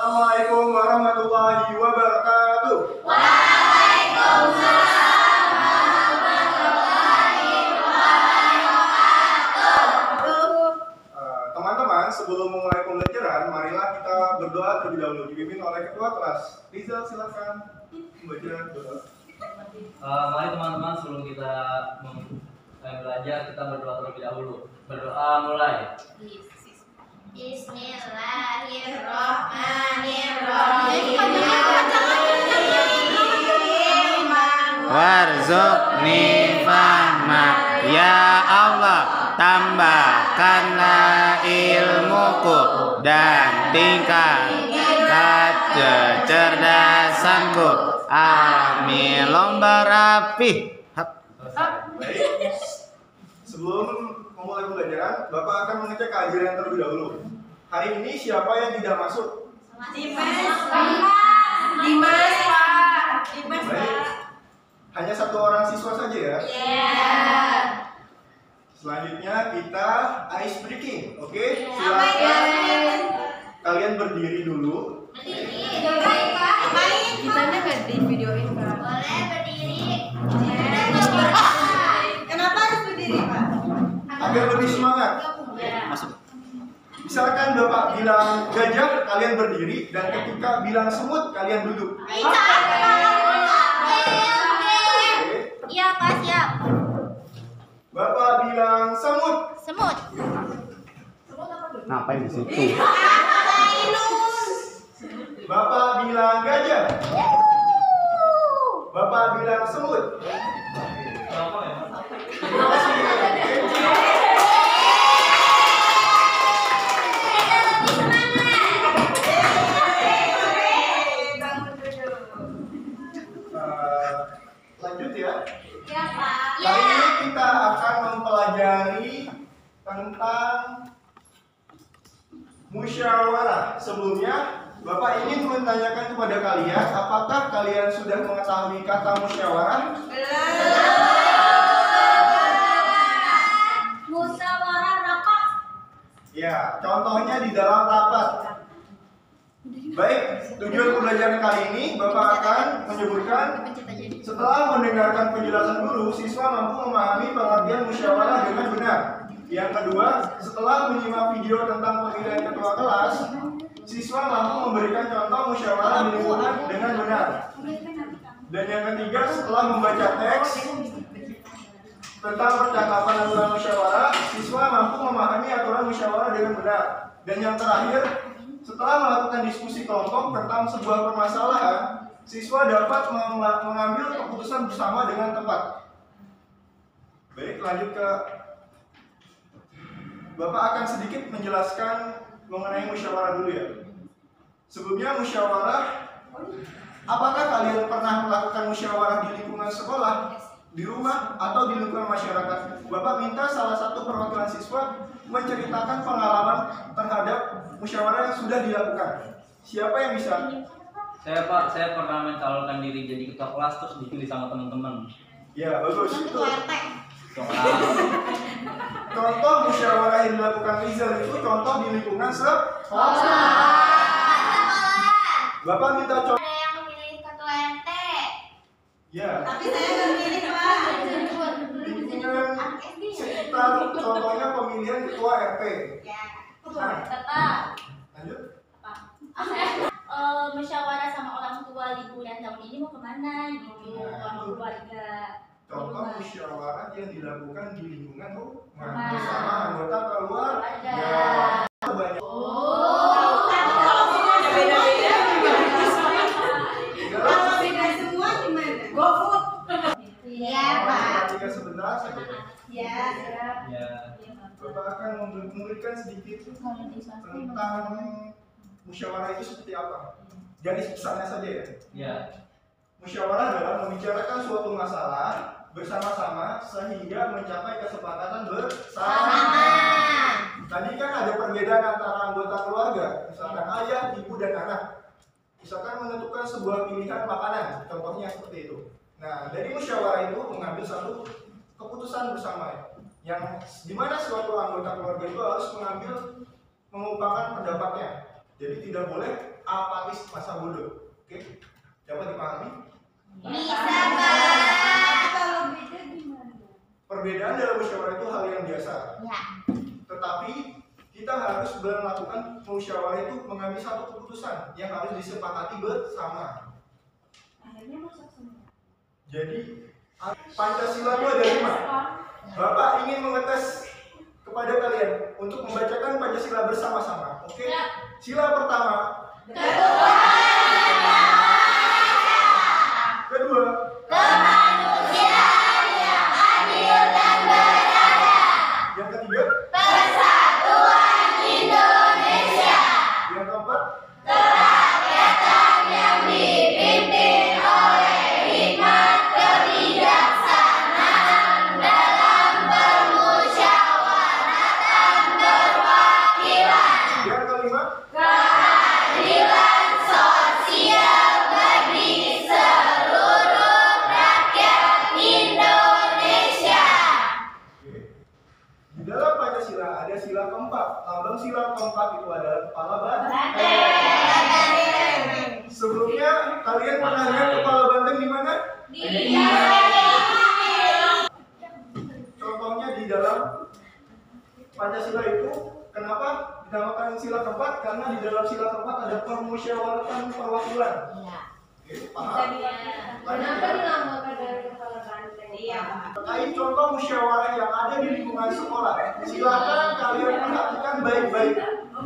Assalamualaikum warahmatullahi wabarakatuh. Waalaikumsalam warahmatullahi wabarakatuh. Teman-teman, sebelum memulai pembelajaran, marilah kita berdoa terlebih dahulu, dipimpin oleh ketua kelas. Rizal, silakan membaca doa. Mari teman-teman, sebelum kita belajar, kita berdoa terlebih dahulu. Berdoa mulai. Bismillahirrahmanirrahim. Warzuqni fahma, ya Allah, tambahkanlah ilmuku dan tingkatkan kecerdasanku. Amin. Lomba rapi. Baik. Sebelum memulai pembelajaran, Bapak akan mengecek kehajaran terlebih dahulu. Hari ini siapa yang tidak masuk? Dimas, Pak. Baik. Hanya satu orang siswa saja ya. Selanjutnya kita ice breaking, oke? Silakan kalian berdiri dulu. Gimana nggak di videoin, Pak? Boleh berdiri. Kenapa harus berdiri, Pak? Agar lebih semangat. Misalkan Bapak bilang gajah, kalian berdiri, dan ketika bilang semut, kalian duduk. Iya, Pak, siap. Bapak bilang semut. Semut. Ngapain di situ? Bapak bilang gajah. Bapak bilang semut. Terima kasih. Lanjut ya. Iya, Pak. Kali ini kita akan mempelajari tentang musyawarah. Sebelumnya, Bapak ingin menanyakan kepada kalian, apakah kalian sudah mengetahui kata musyawarah? Musyawarah rapat. Ya, contohnya di dalam rapat. Baik, tujuan pembelajaran kali ini, Bapak akan menyebutkan setelah mendengarkan penjelasan guru, siswa mampu memahami pengertian musyawarah dengan benar. Yang kedua, setelah menyimak video tentang pemilihan ketua kelas, siswa mampu memberikan contoh musyawarah di lingkungan dengan benar. Dan yang ketiga, setelah membaca teks tentang percakapan aturan musyawarah, siswa mampu memahami aturan musyawarah dengan benar. Dan yang terakhir, setelah melakukan diskusi kelompok tentang sebuah permasalahan, siswa dapat mengambil keputusan bersama dengan tepat. Baik, lanjut ke Bapak akan sedikit menjelaskan mengenai musyawarah dulu ya. Sebelumnya musyawarah, apakah kalian pernah melakukan musyawarah di lingkungan sekolah, di rumah, atau di lingkungan masyarakat? Bapak minta salah satu perwakilan siswa menceritakan pengalaman terhadap musyawarah yang sudah dilakukan. Siapa yang bisa? Saya Pak, saya pernah mencalonkan diri jadi ketua kelas terus dipilih sama teman-teman. Ya, bagus. Itu Soal contoh musyawarah yang dilakukan Rizal itu contoh di lingkungan sekolah. Bapak minta contoh. Ada yang memilih ketua RT. Ya, Tapi saya nggak milih, Pak. lingkungan sekitar contohnya pemilihan ketua RT. Ya. Nah, Tetap. lanjut. Musyawarah sama orang tua liburan tahun ini mau kemana gitu, sama keluarga. Contoh musyawarah yang dilakukan di lingkungan rumah Rumah. bersama anggota keluarga. Keluarga. Banyak. Kalau beda semua gimana? GoFood. Iya, Pak. Perhatikan sebentar saja. Ya. ya. Bapak akan memberikan sedikit tentang musyawarah itu seperti apa. Garis besarnya saja ya. Ya. Musyawarah adalah membicarakan suatu masalah bersama-sama sehingga mencapai kesepakatan bersama. Tadi kan ada perbedaan antara anggota keluarga, misalkan ayah, ibu, dan anak. Misalkan menentukan sebuah pilihan makanan, contohnya seperti itu. Nah, dari musyawarah itu mengambil satu keputusan bersama, yang dimana suatu anggota keluarga itu harus mengungkapkan pendapatnya. Jadi tidak boleh apatis masa bodoh. Oke, dapat dipahami? Bisa, Pak. Kalau beda gimana? Perbedaan dalam musyawarah itu hal yang biasa. Ya. Tetapi kita harus melakukan musyawarah itu mengambil satu keputusan yang harus disepakati bersama. Akhirnya masak semua. Jadi Pancasila itu ada 5. Bapak ingin mengetes kepada kalian untuk membacakan Pancasila bersama-sama. Oke? Sila pertama. Kedua. Kemanusiaan yang adil dan beradab. Yang ketiga. Persatuan Indonesia. Yang keempat. Kerakyatan yang dipimpin oleh hikmat kebijaksanaan dalam permusyawaratan perwakilan. Yang kelima. Keadilan sosial bagi seluruh rakyat Indonesia. Oke. Di dalam Pancasila ada sila keempat. Lambang sila keempat itu adalah kepala banteng. Sebelumnya kalian pernah lihat kepala banteng di mana? Contohnya di dalam Pancasila itu, kenapa dinamakan sila keempat? Karena di dalam sila keempat ada permusyawaratan perwakilan. Oke, paham? Kenapa dinamakan dari kepala banteng? Iya, Pak. Terkait contoh musyawarah yang ada di lingkungan sekolah, silakan kalian perhatikan baik-baik.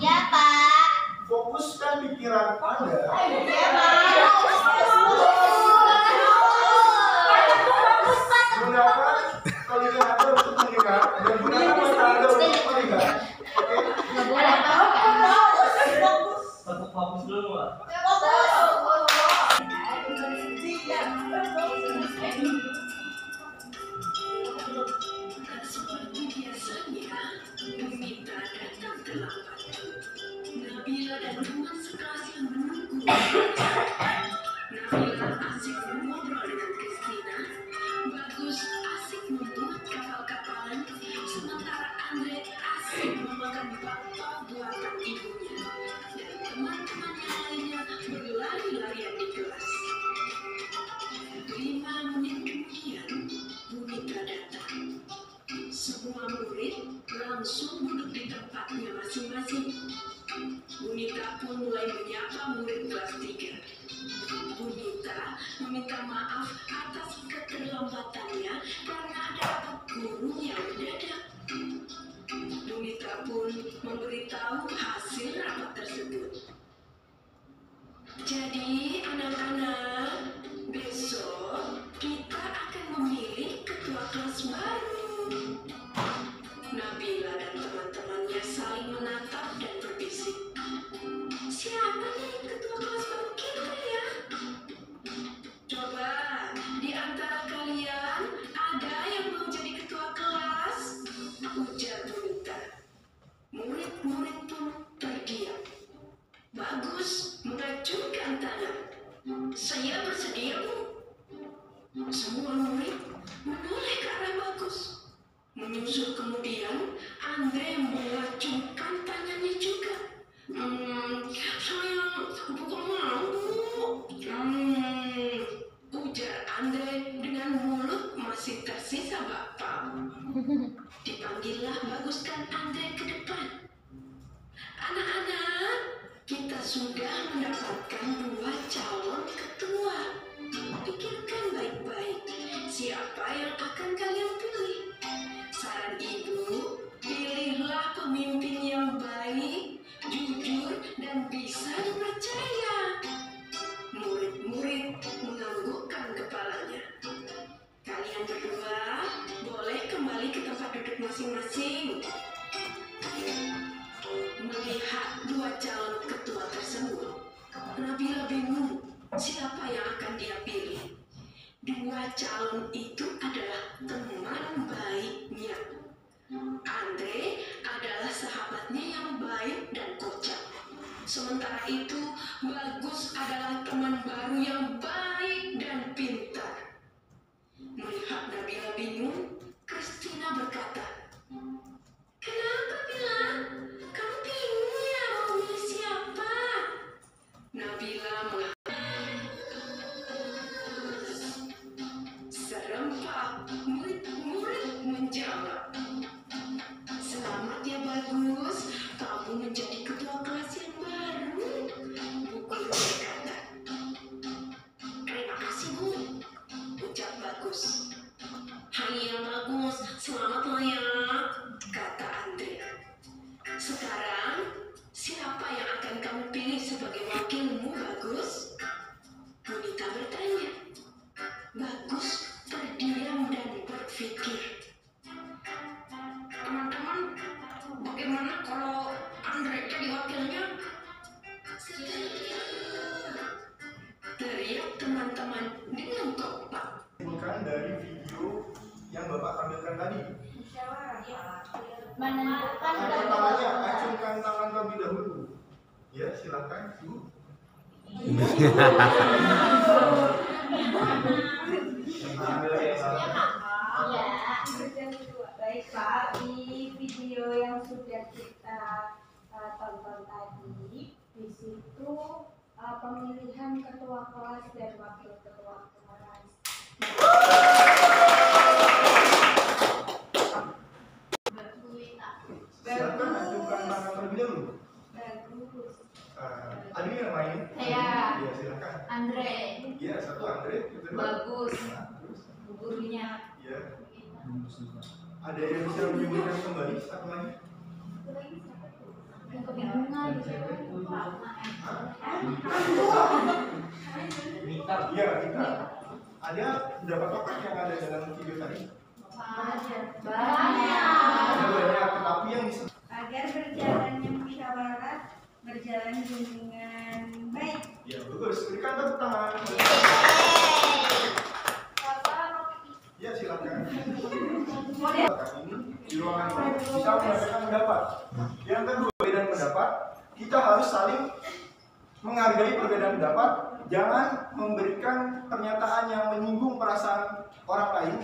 Ya, Pak. Fokuskan pikiran Anda. Gunakan telinga Anda untuk mendengar dan gunakan mata Anda untuk melihat. Oke? Fokus dulu, Pak. Seperti biasanya, Bumita datang terlambat. Nabila dan teman sekelas yang menunggu. Nabila asik ngobrol dengan Christina. Bagus asik membuat kapal-kapalan. Sementara Andre asik memakan bakpao buatan ibunya. Dan teman-teman yang lainnya berlari-larian di kelas. 5 menit kemudian, Bumita datang. Semua murid langsung duduk di tempatnya masing-masing. Bunita pun mulai menyapa murid kelas 3. Bunita meminta maaf atas keterlambatannya karena ada guru yang mendadak. Bunita pun memberitahu hasil rapat tersebut. Jadi anak-anak, besok kita akan memilih ketua kelas baru. Nabila dan teman-temannya saling menatap dan berbisik. Siapa nih ketua kelas baru kita ya? Coba di antara kalian ada yang mau jadi ketua kelas? Ujar Bunita. Murid-murid pun terdiam. Bagus mengacungkan tangan. Saya bersedia, Bu. Semua murid menoleh ke arah Bagus. Menyusul kemudian, Andre mengacungkan tangannya juga. Saya bukan mau, Bu. Ujar Andre dengan mulut masih tersisa bakpao. Dipanggillah Bagus dan Andre ke depan. Anak-anak, kita sudah mendapatkan 2 calon ketua. Pikirkan baik-baik, siapa yang akan kalian pilih? Saran ibu, pilihlah pemimpin yang baik, jujur, dan bisa dipercaya. Murid-murid menganggukkan kepalanya. Kalian berdua boleh kembali ke tempat duduk masing-masing. Melihat 2 calon ketua tersebut, Nabila bingung siapa yang akan dia pilih. 2 calon itu adalah teman baiknya. Andre adalah sahabatnya yang baik dan kocak. Sementara itu, Bagus adalah teman baru yang baik dan pintar. Melihat Nabila bingung, Christina berkata, "Kenapa, Bila? Kamu bingung ya mau milih siapa?" serempak murid-murid menjawab. Selamat ya Bagus, kamu menjadi ketua kelas yang baru. Bu Guru berkata. Terima kasih Bu, ucap Bagus. Hai ya Bagus, selamatlah ya, kata Andre. Sekarang, siapa yang akan kamu pilih sebagai wakilmu, Bagus? Bonita bertanya. Bagus terdiam dan berpikir. Teman-teman, bagaimana kalau Andre jadi wakilnya? Teriak teman-teman dengan kompak. Bukan dari video yang Bapak tampilkan tadi. Menentukan Angkat tangannya, acungkan tangan terlebih dahulu. Ya, silakan, Bu. Baik Pak, di video yang sudah kita tonton tadi, di situ pemilihan ketua kelas dan wakil ketua kelas. Silakan acungkan tangan terlebih dahulu. Bagus. Ada yang main? Saya. Ya, silakan. Andre. Iya, satu Andre, yang kedua. Bagus. Nah, terus. Gurunya. Ya. Ada yang bisa menyebutkan kembali satu lagi? Yang kebingungan. Iya, kita. Ada berapa tokoh yang ada dalam video tadi? Banyak. Ada banyak, tetapi yang disebut Agar berjalannya musyawarah berjalan dengan baik. ya bagus. Berikan tepuk tangan. Ya, silakan. Ini di ruangan ini bisa menyampaikan pendapat. Yang kedua, perbedaan pendapat, kita harus saling menghargai perbedaan pendapat. Jangan memberikan pernyataan yang menyinggung perasaan orang lain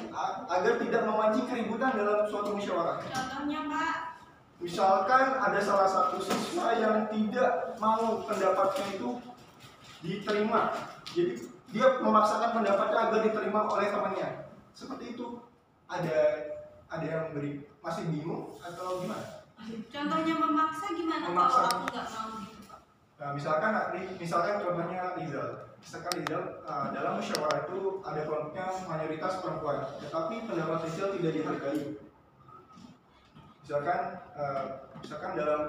agar tidak memancing keributan dalam suatu musyawarah. Contohnya Pak, Misalkan ada salah satu siswa yang tidak mau pendapatnya itu diterima, jadi dia memaksakan pendapatnya agar diterima oleh temannya. Seperti itu. Ada yang masih bingung atau gimana? contohnya memaksa gimana Memaksa. kalau aku nggak mau gitu Pak? Nah, misalkan contohnya Rizal. Misalkan Rizal dalam musyawarah itu ada kelompoknya mayoritas perempuan, tetapi pendapat Rizal tidak dihargai. Misalkan dalam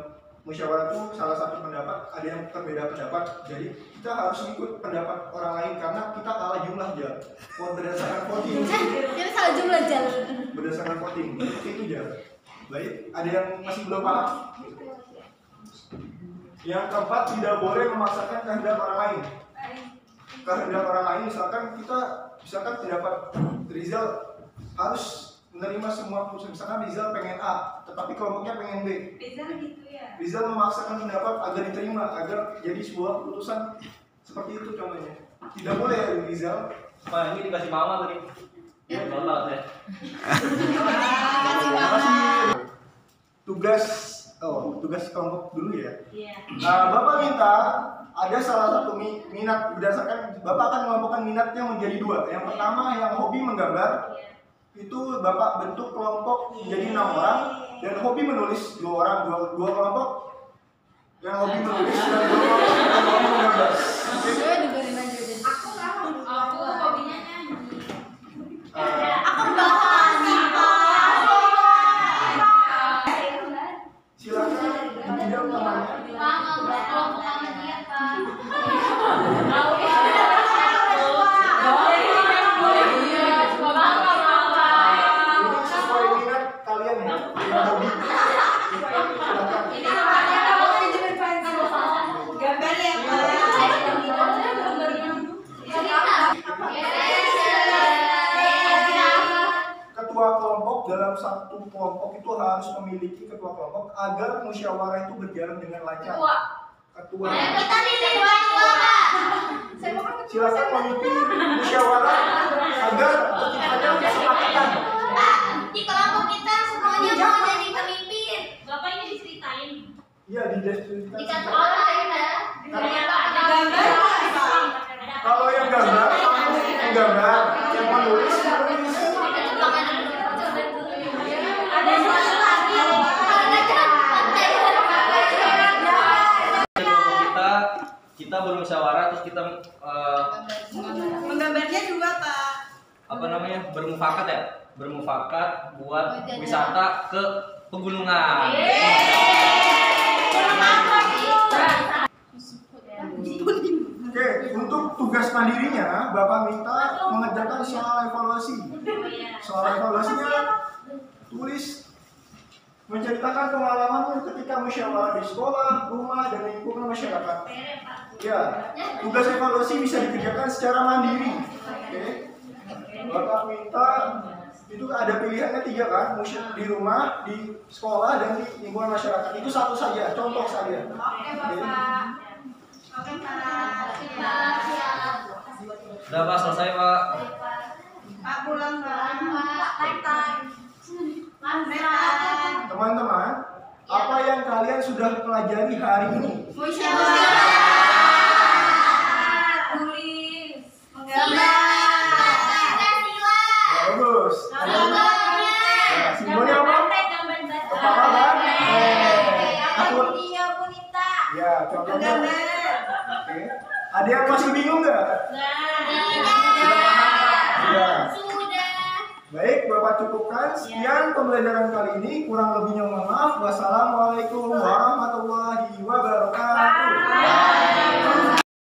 musyawarah itu salah satu pendapat ada yang berbeda pendapat, jadi kita harus ikut pendapat orang lain karena kita kalah jumlah jam. Berdasarkan voting. Jadi salah jumlah jalan. Berdasarkan voting. Itu jam. Baik, ada yang masih belum paham? Yang keempat, tidak boleh memaksakan kehendak orang lain. Kehendak orang lain, misalkan pendapat Rizal harus menerima semua keputusan. Misalkan Rizal pengen A, tetapi kelompoknya pengen B. Rizal gitu ya. Rizal memaksakan pendapat agar diterima, agar jadi sebuah keputusan seperti itu contohnya. Tidak boleh ya Rizal. Pak, ini dikasih mama tadi. Iya, tolong ya. Terima kasih. Tugas kelompok dulu ya. Iya. Bapak minta ada salah satu minat, berdasarkan Bapak akan mengelompokkan minatnya menjadi dua. Yang pertama yang hobi menggambar, itu Bapak bentuk kelompok menjadi 6 orang, dan hobi menulis 2 orang, dua kelompok yang hobi menulis dan 2 kelompok yang hobi menggambar. Aku hobinya nyanyi. Aku silakan tidak namanya. Pak, nggak kelompok sama dia, Pak. Ini sesuai minat kalian ya, dengan hobi. Silakan. Gambar ya Pak. Ketua kelompok dalam satu kelompok itu harus memiliki ketua kelompok agar musyawarah itu berjalan dengan lancar. Ketua. Kita di sini Pak. Silakan memimpin musyawarah agar terciptanya kesepakatan. Di kelompok kita semuanya mau jadi pemimpin. Bapak ini diceritain. Iya, di deskripsi. Dikasih orang ya. Karena Gambar Pak. kita bermusyawarah terus kita Menggambarnya juga, Pak. apa namanya bermufakat ya, bermufakat buat wisata ke pegunungan. Oke, untuk tugas mandirinya Bapak minta mengerjakan soal evaluasi. Soal evaluasinya tulis menceritakan pengalamanmu ketika musyawarah di sekolah, rumah, dan lingkungan masyarakat. Ya, tugas evaluasi bisa dikerjakan secara mandiri. Oke, Bapak minta itu ada pilihannya 3 kan, di rumah, di sekolah, dan di lingkungan masyarakat. Itu satu saja, contoh saja. Oke, Bapak. Oke, Pak. Udah Pak, selesai Pak. Pak pulang, Pak. Teman-teman, apa yang kalian sudah pelajari hari ini? Tulis. Bagus. Ya, simbolnya apa? Kepala kan? Atur. Ya, contohnya. Oke. Ada yang masih bingung nggak? Sudah. Baik, Bapak cukupkan. Sekian pembelajaran kali ini. Kurang lebihnya mohon maaf. Wassalamualaikum warahmatullahi wabarakatuh.